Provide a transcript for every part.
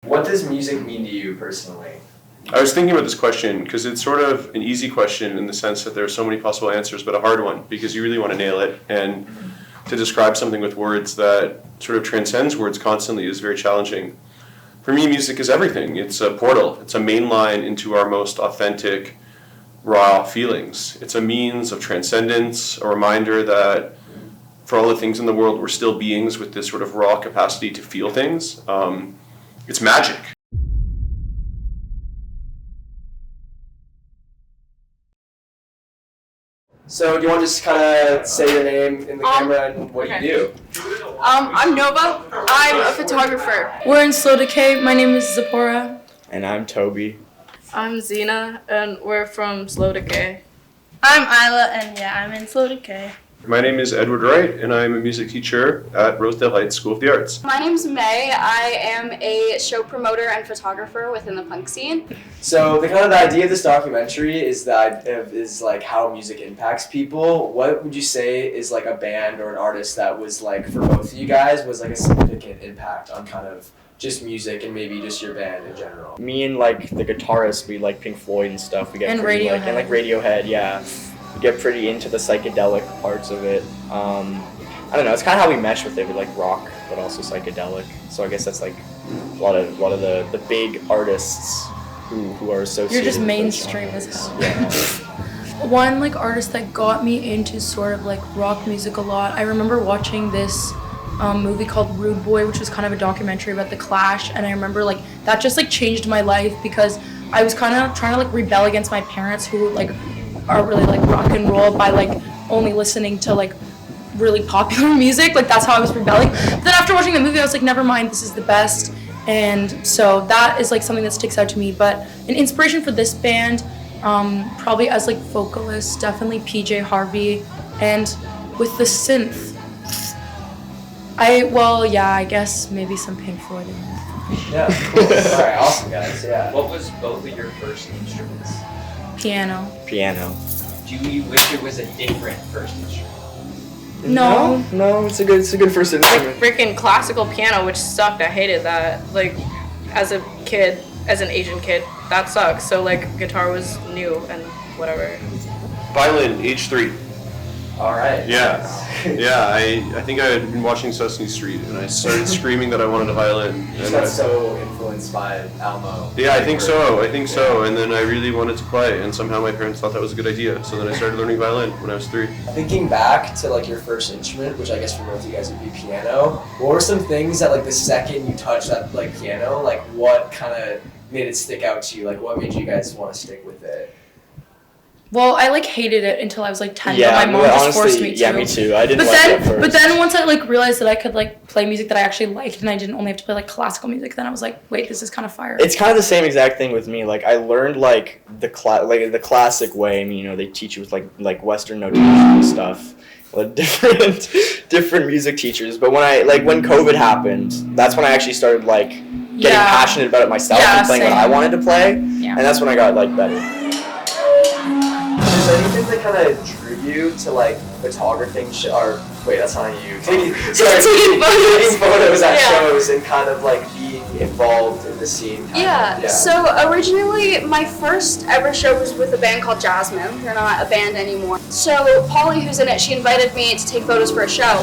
What does music mean to you personally? I was thinking about this question because it's sort of an easy question in the sense that there are so many possible answers, but a hard one because you really want to nail it. And to describe something with words that sort of transcends words constantly is very challenging. For me, music is everything. It's a portal. It's a main line into our most authentic, raw feelings. It's a means of transcendence, a reminder that for all the things in the world, we're still beings with this sort of raw capacity to feel things. It's magic. So do you want to just kind of say your name in the camera and what you do? I'm Nova. I'm a photographer. We're in Slow Decay. My name is Zipporah. And I'm Toby. I'm Zena, and we're from Slow Decay. I'm Isla, and I'm in Slow Decay. My name is Edward Wright, and I'm a music teacher at Rosedale Heights School of the Arts. My name's May. I am a show promoter and photographer within the punk scene. So the idea of this documentary is like how music impacts people. What would you say is like a band or an artist that was like for both of you guys was like a significant impact on kind of just music and maybe just your band in general? Me and like the guitarist, we like Pink Floyd and stuff. We get And pretty, Radiohead. and Radiohead, yeah. We get pretty into the psychedelic parts of it. I don't know. It's kind of how we mesh with it. We like rock, but also psychedelic. So I guess that's like a lot of the big artists who are associated. You're just with mainstream those as genres. hell. One like artist that got me into sort of like rock music a lot. I remember watching this movie called Rude Boy, which was kind of a documentary about the Clash, and I remember like that just like changed my life because I was kind of trying to like rebel against my parents who like are really like rock and roll by like only listening to like really popular music. Like that's how I was rebelling. But then after watching the movie I was like, never mind, this is the best. And so that is like something that sticks out to me. But an inspiration for this band, probably as like vocalists, definitely PJ Harvey. And with the synth, I guess maybe some Pink Floyd in there. Yeah, cool. Alright, awesome guys, yeah. What was both of your first instruments? Piano. Do you wish it was a different first instrument? No, it's a good first instrument. Freaking classical piano, which sucked. I hated that. Like, as a kid, as an Asian kid, that sucks. So like, guitar was new and whatever. Violin, age 3. Alright. Yeah. Yeah, I think I had been watching Sesame Street and I started screaming that I wanted a violin. You just got so influenced by Elmo. Yeah, I think so. And then I really wanted to play, and somehow my parents thought that was a good idea. So then I started learning violin when I was 3. Thinking back to like your first instrument, which I guess for both of you guys would be piano, what were some things that like the second you touched that like piano, like what kind of made it stick out to you? Like what made you guys want to stick with it? Well, I like hated it until I was like 10, Yeah, but my mom just honestly, forced me to. Yeah, me too. I didn't But like then, it at first. but then once I like realized that I could like play music that I actually liked, and I didn't only have to play like classical music, then I was like, wait, this is kind of fire. It's kind of the same exact thing with me. Like I learned like the classic way. I mean, they teach you with like Western notation and stuff. Like different music teachers. But when COVID happened, that's when I actually started like getting passionate about it myself and playing what I wanted to play. Yeah. And that's when I got like better. Is there anything that kind of drew you to like photographing or wait, that's not you. Taking photos at shows and kind of like being involved in the scene. Yeah, so originally my first ever show was with a band called Jasmine. They're not a band anymore. So Polly, who's in it, she invited me to take photos for a show.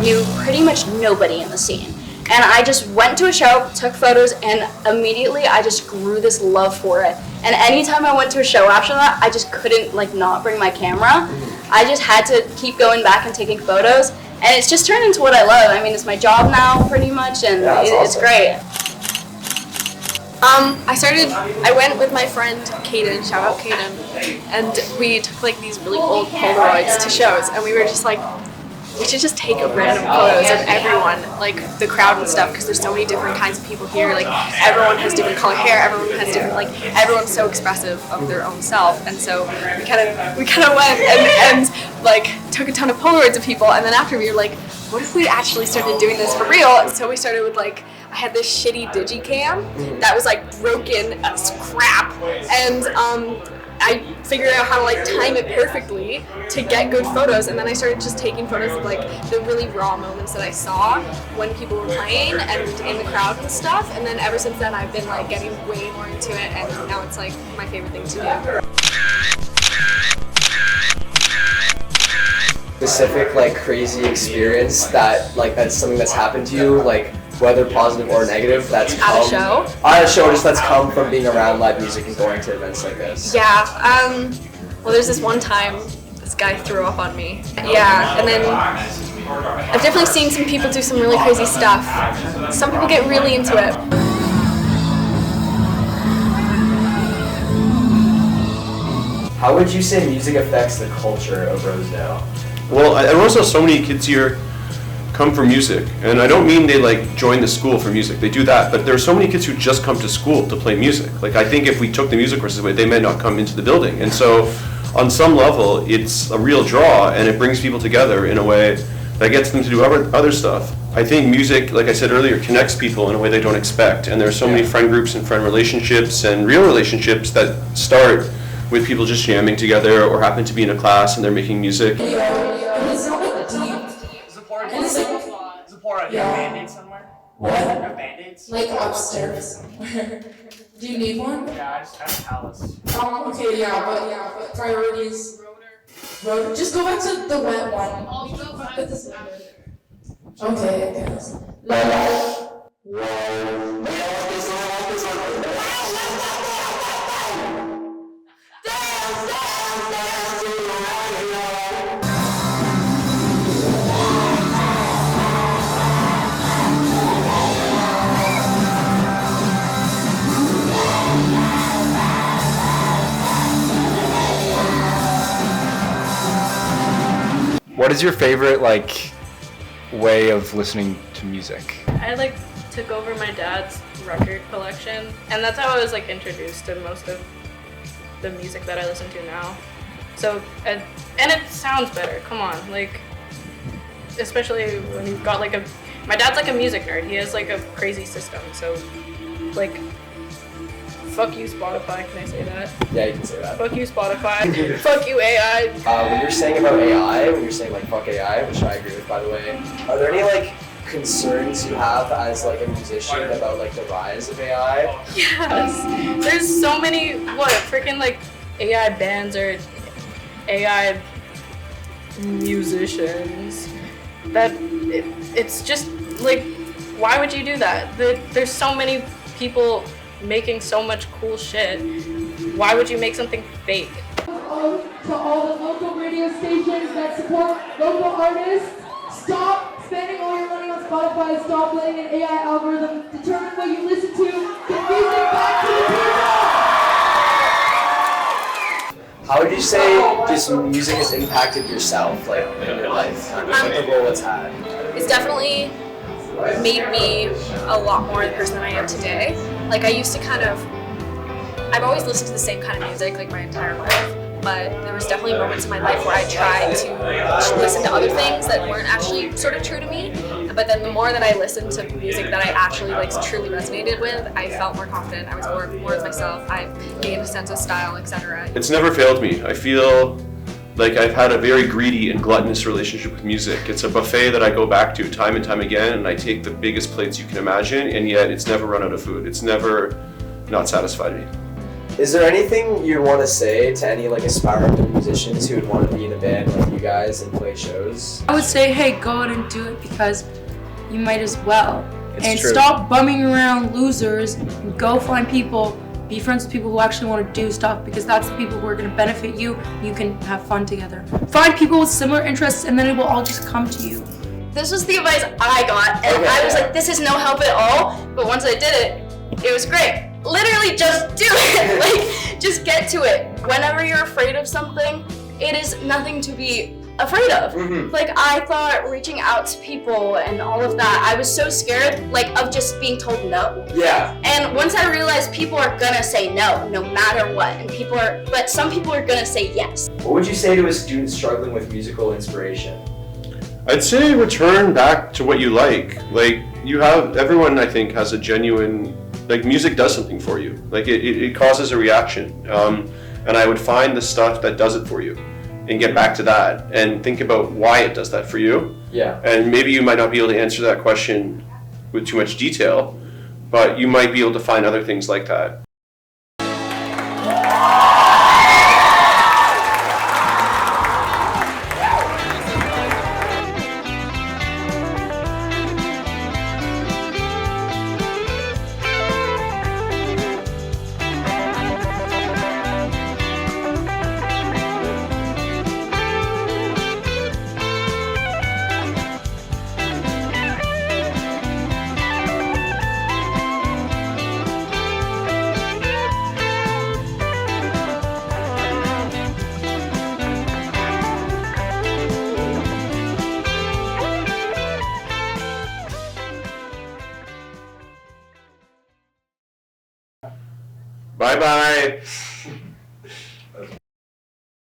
Knew pretty much nobody in the scene. And I just went to a show, took photos, and immediately I just grew this love for it. And anytime I went to a show after that, I just couldn't like not bring my camera. I just had to keep going back and taking photos. And it's just turned into what I love. I mean, it's my job now pretty much, and it's great. I went with my friend Kaden, shout out Kaden, and we took like these really old Polaroids to shows, and we were just like, we should just take random photos of everyone, like the crowd and stuff, because there's so many different kinds of people here. Like everyone has different color hair, everyone has different, like everyone's so expressive of their own self, and so we kind of went and like took a ton of Polaroids of people, and then after we were like, what if we actually started doing this for real? And so we started with like, I had this shitty digicam that was like broken as crap, and I figured out how to like time it perfectly to get good photos, and then I started just taking photos of like the really raw moments that I saw when people were playing and in the crowd and stuff. And then ever since then, I've been like getting way more into it, and now it's like my favorite thing to do. Specific like crazy experience that's something that's happened to you, like whether positive or negative, that's come At a show? At a show, just that's come from being around live music and going to events like this. Yeah. Well, there's this one time this guy threw up on me. Yeah, and then I've definitely seen some people do some really crazy stuff. Some people get really into it. How would you say music affects the culture of Rosedale? Well, I also so many kids here come for music, and I don't mean they like join the school for music. They do that, but there are so many kids who just come to school to play music. Like I think if we took the music courses away, they may not come into the building. And so, on some level, it's a real draw, and it brings people together in a way that gets them to do other stuff. I think music, like I said earlier, connects people in a way they don't expect. And there are so many friend groups and friend relationships and real relationships that start with people just jamming together or happen to be in a class and they're making music. Zipporah, do you have Band-Aids somewhere? What? Do you have Band-Aids? Like upstairs. Do you need one? Yeah, I just have a palace. Okay, but priorities. Rotor. Just go back to the wet one. Okay, I guess. What is your favorite way of listening to music? I took over my dad's record collection, and that's how I was introduced to most of the music that I listen to now. So and it sounds better. Come on, especially when you've got my dad's a music nerd. He has a crazy system. So fuck you, Spotify. Can I say that? Yeah, you can say that. Fuck you, Spotify. Fuck you, AI. When you're saying about AI, when you're saying fuck AI, which I agree with, by the way, are there any concerns you have as a musician about the rise of AI? Yes. There's so many freaking AI bands or AI musicians that it's just why would you do that? There's so many people making so much cool shit. Why would you make something fake? To all the local radio stations that support local artists, stop spending all your money on Spotify, stop letting an AI algorithm determine what you listen to, get music back to the people! How would you say just music has impacted yourself, in your life, the role it's had? It's definitely made me a lot more the person that I am today. I used to I've always listened to the same kind of music my entire life, but there was definitely moments in my life where I tried to listen to other things that weren't actually sort of true to me. But then the more that I listened to music that I actually truly resonated with, I felt more confident. I was more of myself. I gained a sense of style, etc. It's never failed me. I feel like I've had a very greedy and gluttonous relationship with music. It's a buffet that I go back to time and time again, and I take the biggest plates you can imagine, and yet it's never run out of food. It's never not satisfied me. Is there anything you want to say to any aspiring musicians who would want to be in a band like you guys and play shows? I would say, hey, go out and do it because you might as well. It's true. Stop bumming around losers and go find people, be friends with people who actually want to do stuff because that's the people who are going to benefit you. You can have fun together. Find people with similar interests and then it will all just come to you. This was the advice I got, and I was this is no help at all, but once I did it, it was great. Literally just do it, just get to it. Whenever you're afraid of something, it is nothing to be afraid of. Mm-hmm. I thought reaching out to people and all of that, I was so scared of just being told no. Yeah. And once I realized people are gonna say no matter what, and but some people are gonna say yes. What would you say to a student struggling with musical inspiration? I'd say return back to what you like. Everyone I think has a genuine, music does something for you. It causes a reaction. and I would find the stuff that does it for you and get back to that and think about why it does that for you. Yeah. And maybe you might not be able to answer that question with too much detail, but you might be able to find other things like that. Bye-bye.